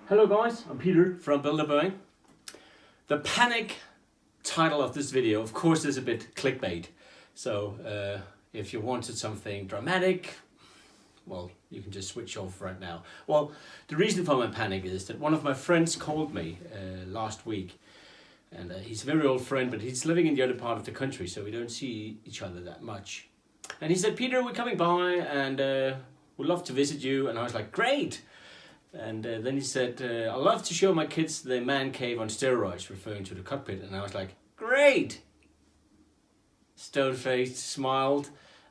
Hello guys, I'm Peter from Builder Boeing. The panic title of this video, of course, is a bit clickbait. So if you wanted something dramatic, well, you can just switch off right now. Well, the reason for my panic is that one of my friends called me last week. And he's a very old friend, but he's living in the other part of the country, so we don't see each other that much. And he said, Peter, we're coming by and we'd love to visit you. And I was like, great. And then he said, I'd love to show my kids the man cave on steroids, referring to the cockpit. And I was like, great. Stone-faced, smiled.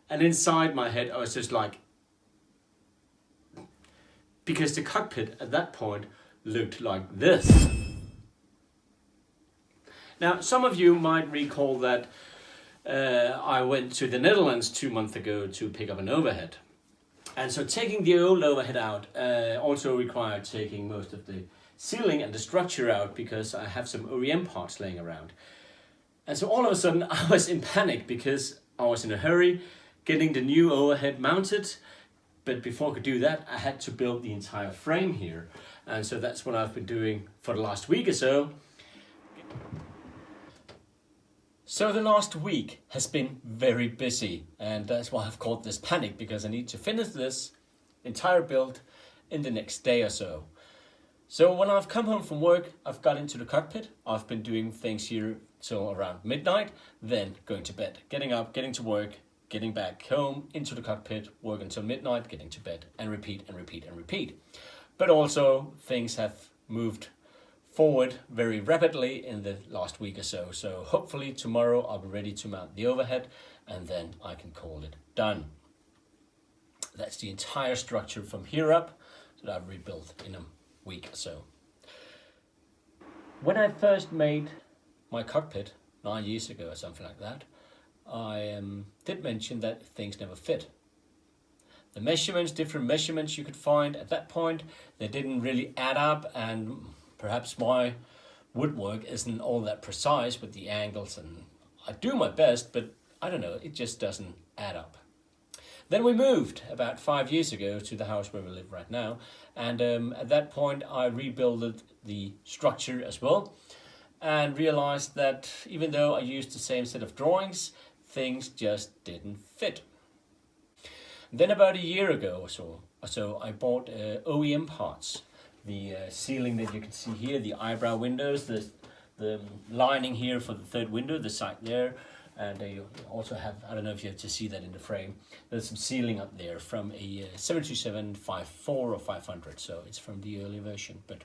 And inside my head, I was just like, because the cockpit at that point looked like this. Now, some of you might recall that I went to the Netherlands 2 months ago to pick up an overhead. And so taking the old overhead out also required taking most of the ceiling and the structure out because I have some OEM parts laying around. And so all of a sudden I was in panic because I was in a hurry getting the new overhead mounted. But before I could do that, I had to build the entire frame here. And so that's what I've been doing for the last week or so. So the last week has been very busy, and that's why I've called this panic, because I need to finish this entire build in the next day or so. So when I've come home from work, I've got into the cockpit. I've been doing things here till around midnight, then going to bed, getting up, getting to work, getting back home into the cockpit, work until midnight, getting to bed, and repeat and repeat and repeat. But also things have moved forward very rapidly in the last week or so. So hopefully tomorrow I'll be ready to mount the overhead and then I can call it done. That's the entire structure from here up that I've rebuilt in a week or so. When I first made my cockpit 9 years ago or something like that, I did mention that things never fit. The measurements, different measurements you could find at that point, they didn't really add up, and perhaps my woodwork isn't all that precise with the angles, and I do my best, but I don't know, it just doesn't add up. Then we moved about 5 years ago to the house where we live right now, and at that point I rebuilt the structure as well and realized that even though I used the same set of drawings, things just didn't fit. Then about a year ago or so I bought OEM parts. The ceiling that you can see here, the eyebrow windows, the lining here for the third window, the side there, and you also have, I don't know if you have to see that in the frame, there's some ceiling up there from a 737-54 or 500, so it's from the early version, but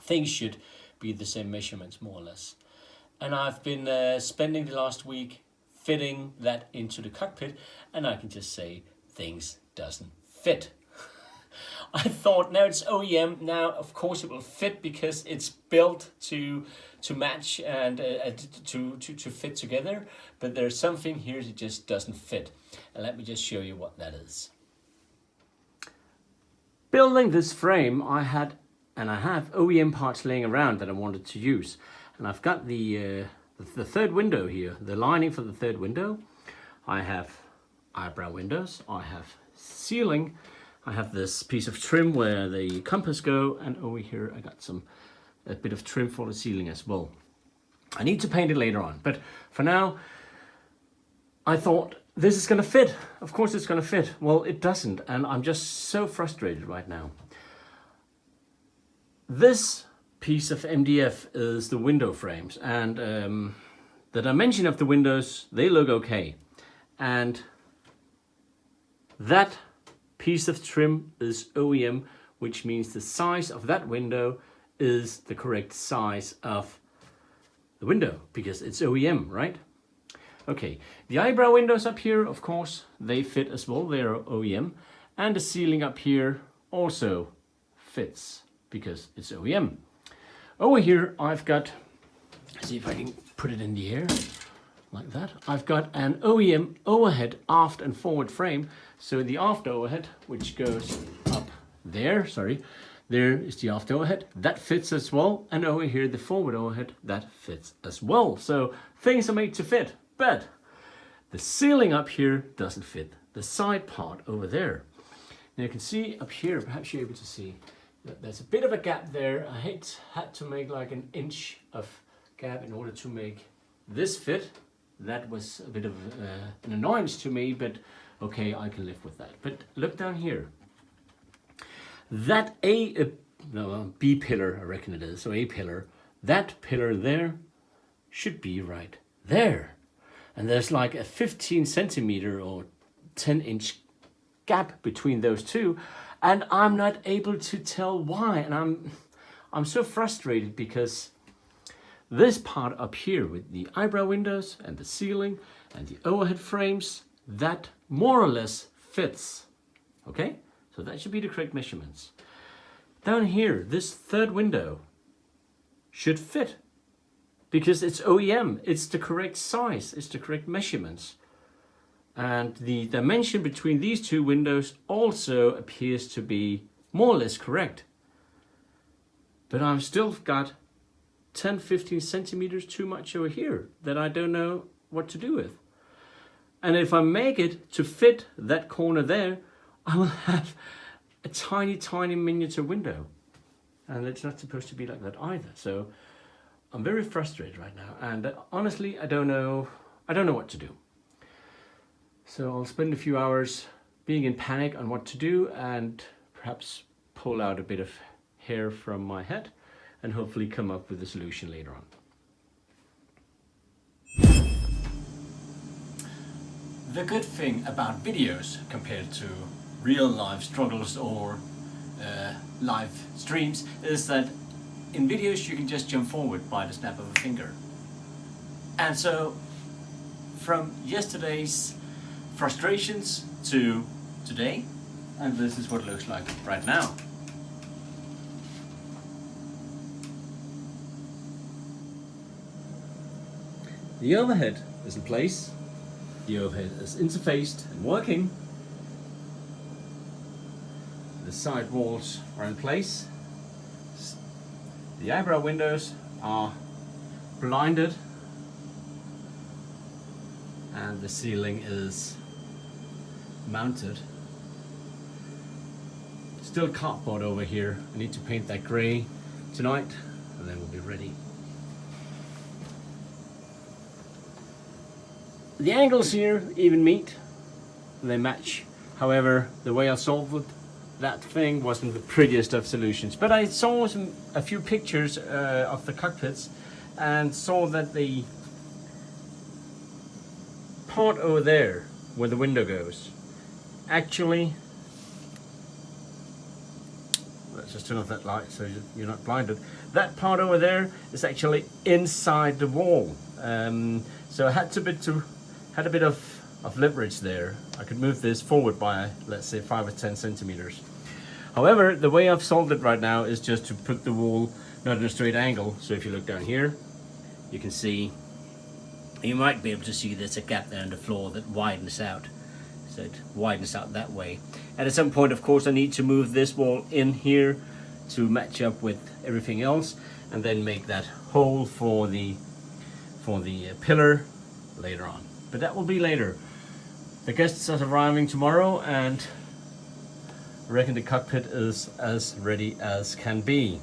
things should be the same measurements more or less. And I've been spending the last week fitting that into the cockpit, and I can just say things doesn't fit. I thought, now it's OEM, now of course it will fit because it's built to match and to fit together, but there's something here that just doesn't fit. And let me just show you what that is. Building this frame, I have OEM parts laying around that I wanted to use. And I've got the third window here, the lining for the third window. I have eyebrow windows, I have ceiling, I have this piece of trim where the compass go, and over here I got a bit of trim for the ceiling as well. I need to paint it later on, but for now I thought this is gonna fit. Of course it's gonna fit. Well, it doesn't, and I'm just so frustrated right now. This piece of MDF is the window frames, and the dimension of the windows, they look okay. And that piece of trim is OEM, which means the size of that window is the correct size of the window because it's OEM, right? Okay, the eyebrow windows up here, of course, they fit as well, they're OEM, and the ceiling up here also fits because it's OEM. Over here I've got, let's see if I can put it in the air like that. I've got an OEM overhead aft and forward frame. So the aft overhead, which goes up there, there is the aft overhead, that fits as well. And over here, the forward overhead, that fits as well. So things are made to fit, but the ceiling up here doesn't fit the side part over there. Now you can see up here, perhaps you're able to see, there's a bit of a gap there. I had to make like an inch of gap in order to make this fit. That was a bit of an annoyance to me, but okay, I can live with that. But look down here. That B pillar, I reckon it is, so A pillar, that pillar there should be right there. And there's like a 15 centimeter or 10-inch gap between those two, and I'm not able to tell why. And I'm so frustrated because this part up here with the eyebrow windows and the ceiling and the overhead frames, that more or less fits. Okay, so that should be the correct measurements. Down here, this third window should fit because it's OEM, it's the correct size, it's the correct measurements. And the dimension between these two windows also appears to be more or less correct. But I've still got 10-15 centimeters too much over here that I don't know what to do with. And if I make it to fit that corner there, I will have a tiny miniature window. And it's not supposed to be like that either. So I'm very frustrated right now. And honestly, I don't know what to do. So I'll spend a few hours being in panic on what to do and perhaps pull out a bit of hair from my head and hopefully come up with a solution later on. The good thing about videos compared to real life struggles or live streams is that in videos you can just jump forward by the snap of a finger. And so from yesterday's frustrations to today, and this is what it looks like right now. The overhead is in place, the overhead is interfaced and working, the side walls are in place, the eyebrow windows are blinded, and the ceiling is mounted. Still cardboard over here. I need to paint that grey tonight and then we'll be ready. The angles here even meet, they match. However, the way I solved that thing wasn't the prettiest of solutions. But I saw a few pictures of the cockpits and saw that the part over there where the window goes, actually, let's just turn off that light so you're not blinded. That part over there is actually inside the wall. So I had a bit of leverage there. I could move this forward by, let's say, 5 or 10 centimeters. However, the way I've solved it right now is just to put the wall not at a straight angle. So if you look down here, you can see, you might be able to see there's a gap there in the floor that widens out. So it widens out that way. And at some point, of course, I need to move this wall in here to match up with everything else, and then make that hole for the pillar later on. But that will be later. The guests are arriving tomorrow, and I reckon the cockpit is as ready as can be.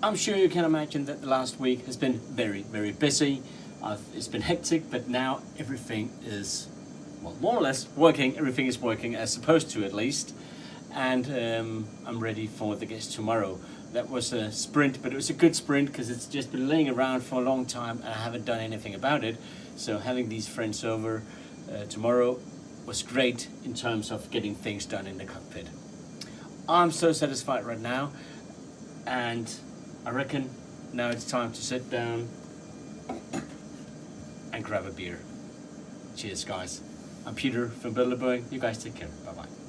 I'm sure you can imagine that the last week has been very, very busy. It's been hectic, but now everything is, well, more or less working. Everything is working as supposed to, at least. And I'm ready for the guests tomorrow. That was a sprint, but it was a good sprint because it's just been laying around for a long time and I haven't done anything about it. So having these friends over tomorrow was great in terms of getting things done in the cockpit. I'm so satisfied right now, and I reckon now it's time to sit down and grab a beer. Cheers, guys. I'm Peter from Bilderberg. You guys take care. Bye-bye.